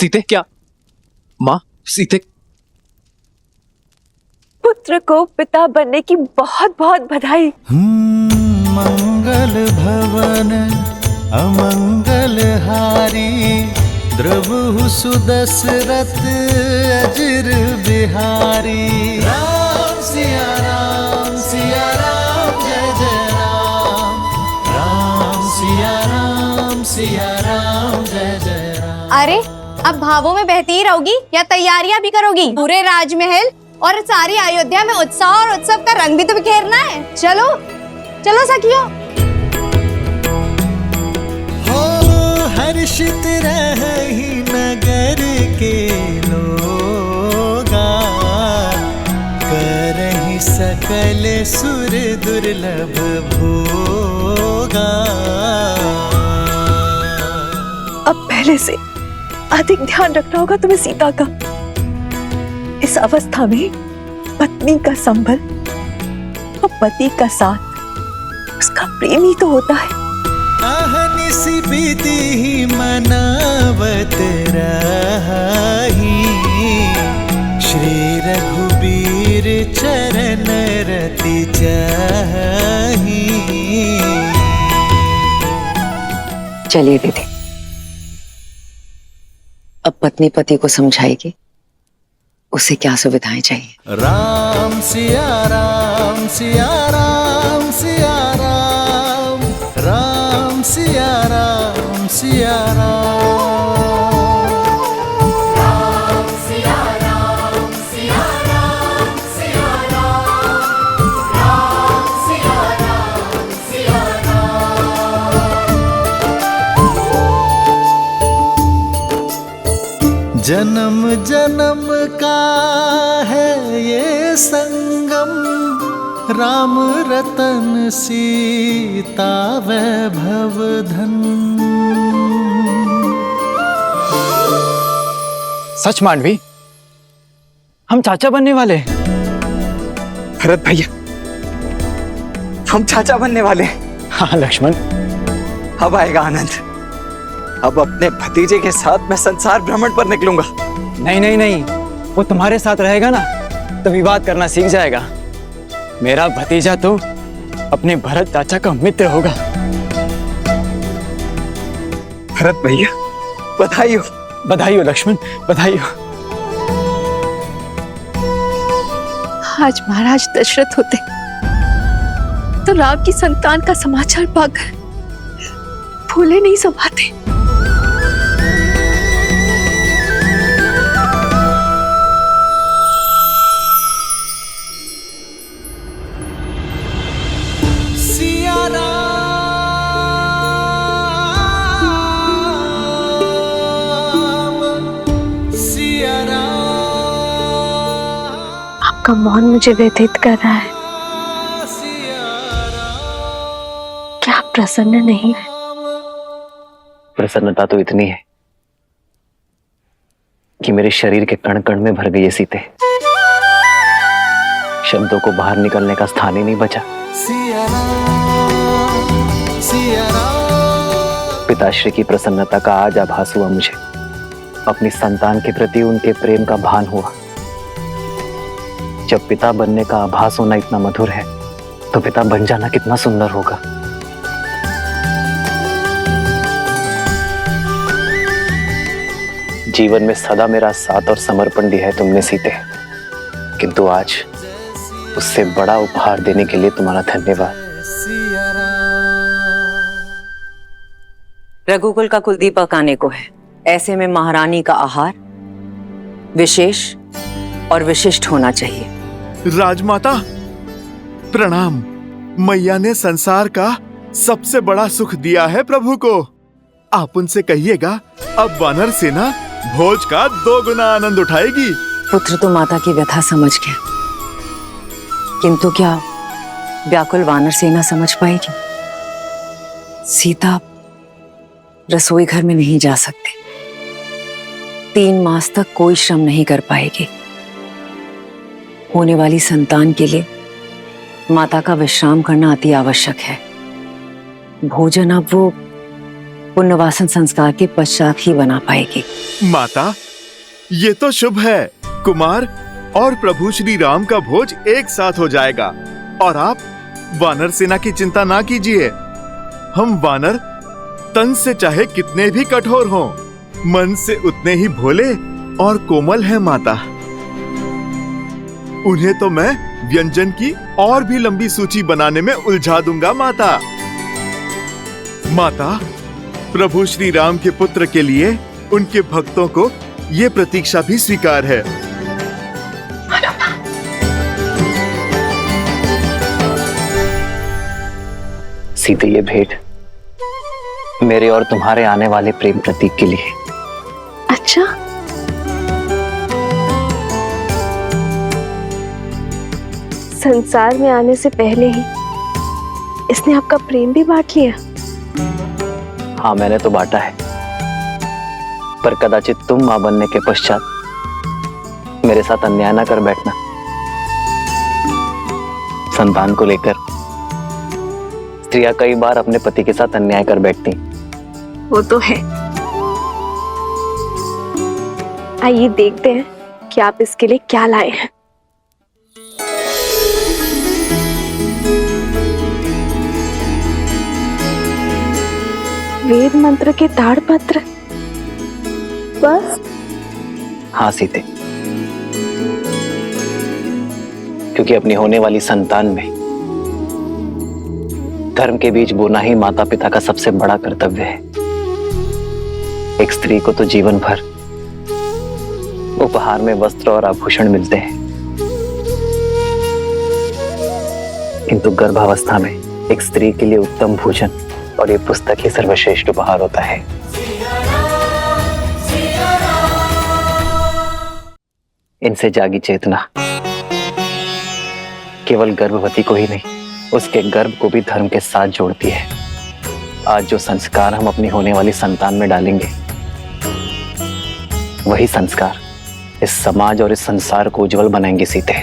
सीते क्या? माँ, सीते पुत्र को पिता बनने की बहुत बहुत बधाई। मंगल भवन अमंगल हारी, द्रवहु सुदशरथ अजिर बिहारी। राम सिया राम जय जय राम, राम सिया राम जय जय राम। अरे अब भावों में बहती ही रहोगी या तैयारियां भी करोगी? पूरे राजमहल और सारी अयोध्या में उत्साह और उत्सव का रंग भी तो बिखेरना है। चलो चलो सखियों। हो हर्षित रही नगर के लोगा, करहि सकल सुर दुर्लभ भोगा। अब पहले से अधिक ध्यान रखना होगा तुम्हें सीता का। इस अवस्था में पत्नी का संबल और पति का साथ उसका प्रेम ही तो होता है। अहनिसि विधि मनावत रही, श्री रघुबीर चरण रति चाही। चलिए दीदी, अब पत्नी पति को समझाएगी उसे क्या सुविधाएं चाहिए। राम सिया राम सिया राम सिया राम, राम सिया राम सिया राम। जन्म जन्म का है ये संगम, राम रतन सीता वैभव धन। सच मांडवी, हम चाचा बनने वाले हैं। भरत भैया, हम चाचा बनने वाले हैं। हाँ लक्ष्मण, अब आएगा आनंद। अब अपने भतीजे के साथ मैं संसार भ्रमण पर निकलूंगा। नहीं नहीं नहीं, वो तुम्हारे साथ रहेगा ना तो विवाद करना सीख जाएगा। मेरा भतीजा तो अपने भरत चाचा का मित्र होगा। भरत भैया, बधाई हो। बधाई हो लक्ष्मण, बधाई हो। आज महाराज दशरथ होते तो राम की संतान का समाचार पाकर भूले नहीं समाते। आपका मौन मुझे व्यथित कर रहा है। क्या आप प्रसन्न नहीं है? प्रसन्नता तो इतनी है कि मेरे शरीर के कण कण में भर गई है सीते। शब्दों को बाहर निकलने का स्थान ही नहीं बचा। पिताश्री की प्रसन्नता का आज आभास हुआ मुझे। अपनी संतान के प्रति उनके प्रेम का भान हुआ। जब पिता बनने का आभास होना इतना मधुर है तो पिता बन जाना कितना सुंदर होगा। जीवन में सदा मेरा साथ और समर्पण दिया है तुमने सीते, किंतु आज उससे बड़ा उपहार देने के लिए तुम्हारा धन्यवाद। रघुकुल का कुलदीपक आने को है, ऐसे में महारानी का आहार विशेष और विशिष्ट होना चाहिए। राजमाता प्रणाम। मैया ने संसार का सबसे बड़ा सुख दिया है प्रभु को। आप उनसे कहिएगा अब वानर सेना भोज का 2 गुना आनंद उठाएगी। पुत्र तो माता की व्यथा समझ गया, किंतु क्या व्याकुल वानर सेना समझ पाएगी? सीता रसोई घर में नहीं जा सकते, 3 मास तक कोई श्रम नहीं कर पाएगी। होने वाली संतान के लिए माता का विश्राम करना अति आवश्यक है। भोजन अब वो पुण्यवासन संस्कार के पश्चात ही बना पाएगी। माता, ये तो शुभ है। कुमार और प्रभु श्री राम का भोज एक साथ हो जाएगा। और आप वानर सेना की चिंता ना कीजिए। हम वानर तन से चाहे कितने भी कठोर हों, मन से उतने ही भोले और कोमल हैं माता। उन्हें तो मैं व्यंजन की और भी लंबी सूची बनाने में उलझा दूंगा माता। माता, प्रभु श्री राम के पुत्र के लिए उनके भक्तों को ये प्रतीक्षा भी स्वीकार है। सीते, ये भेंट मेरे और तुम्हारे आने वाले प्रेम प्रतीक के लिए। अच्छा, संसार में आने से पहले ही इसने आपका प्रेम भी बांट लिया। हाँ, मैंने तो बांटा है, पर कदाचित तुम मां बनने के पश्चात मेरे साथ अन्याय ना कर बैठना। संतान को लेकर स्त्रियां कई बार अपने पति के साथ अन्याय कर बैठती। वो तो है। आइए देखते हैं कि आप इसके लिए क्या लाए हैं। वेद मंत्र के ताड़पत्र, बस? हाँ सीते, क्योंकि अपनी होने वाली संतान में धर्म के बीच बोना ही माता पिता का सबसे बड़ा कर्तव्य है। एक स्त्री को तो जीवन भर उपहार में वस्त्र और आभूषण मिलते हैं, किंतु गर्भावस्था में एक स्त्री के लिए उत्तम भोजन और ये पुस्तक ही सर्वश्रेष्ठ उपहार होता है। इनसे जागी चेतना केवल गर्भवती को ही नहीं, उसके गर्भ को भी धर्म के साथ जोड़ती है। आज जो संस्कार हम अपनी होने वाली संतान में डालेंगे, वही संस्कार इस समाज और इस संसार को उज्जवल बनाएंगे सीते।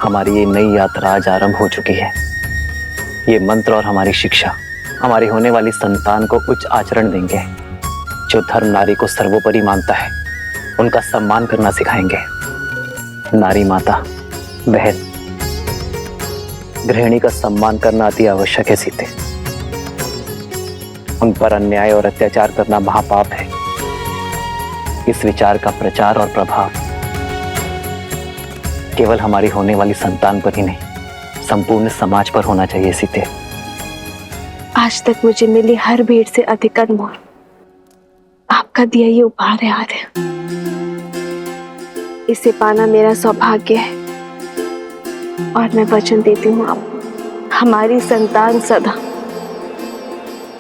हमारी ये नई यात्रा आज आरंभ हो चुकी है। ये मंत्र और हमारी शिक्षा हमारी होने वाली संतान को उच्च आचरण देंगे। जो धर्म नारी को सर्वोपरि मानता है, उनका सम्मान करना सिखाएंगे। नारी माता, बहन, गृहिणी का सम्मान करना अति आवश्यक है सीते। उन पर अन्याय और अत्याचार करना महापाप है। इस विचार का प्रचार और प्रभाव केवल हमारी होने वाली संतान पर ही नहीं, संपूर्ण समाज पर होना चाहिए सीते। आज तक मुझे मिली हर भेंट से अधिक अनमोल आपका दिया ये उपहार है आर्य। इसे पाना मेरा सौभाग्य है और मैं वचन देती हूँ आप हमारी संतान सदा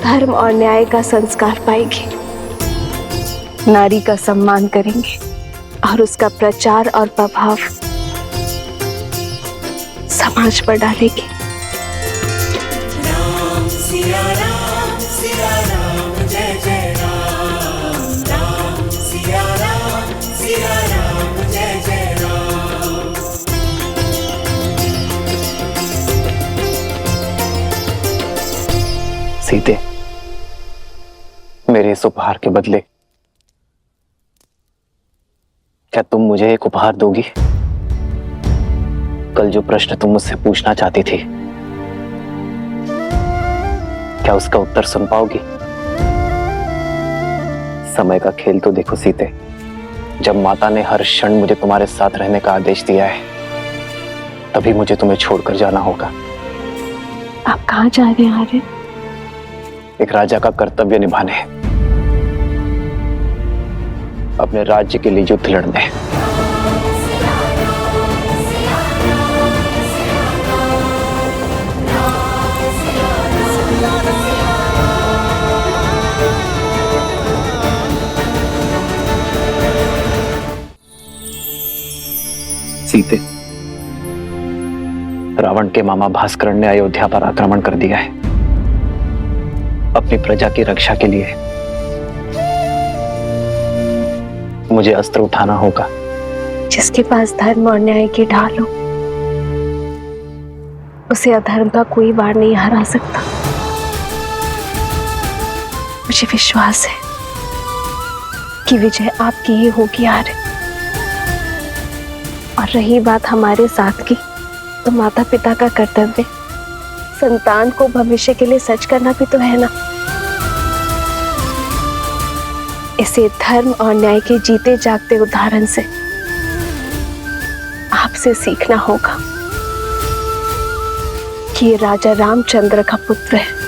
धर्म और न्याय का संस्कार पाएगी, नारी का सम्मान करेंगे और उसका प्रचार और प्रभाव समाज पर डालेगी। सीते, मेरे इस उपहार के बदले क्या तुम मुझे एक उपहार दोगी? कल जो प्रश्न तुम मुझसे पूछना चाहती थी, क्या उसका उत्तर सुन पाओगी? समय का खेल तो देखो सीते। जब माता ने हर क्षण मुझे तुम्हारे साथ रहने का आदेश दिया है, तभी मुझे तुम्हें छोड़कर जाना होगा। आप कहाँ जा रहे हैं आर्य? एक राजा का कर्तव्य निभाने, अपने राज्य के लिए युद्ध लड़ने। सीते, रावण के मामा भास्कर ने अयोध्या पर आक्रमण कर दिया है। अपनी प्रजा की रक्षा के लिए मुझे अस्त्र उठाना होगा। जिसके पास धर्म और न्याय की ढाल हो, उसे अधर्म का कोई वार नहीं हरा सकता। मुझे विश्वास है कि विजय आपकी ही होगी आर्य। और रही बात हमारे साथ की, तो माता पिता का कर्तव्य संतान को भविष्य के लिए सच करना भी तो है ना। इसे धर्म और न्याय के जीते जागते उदाहरण से आपसे सीखना होगा कि ये राजा रामचंद्र का पुत्र है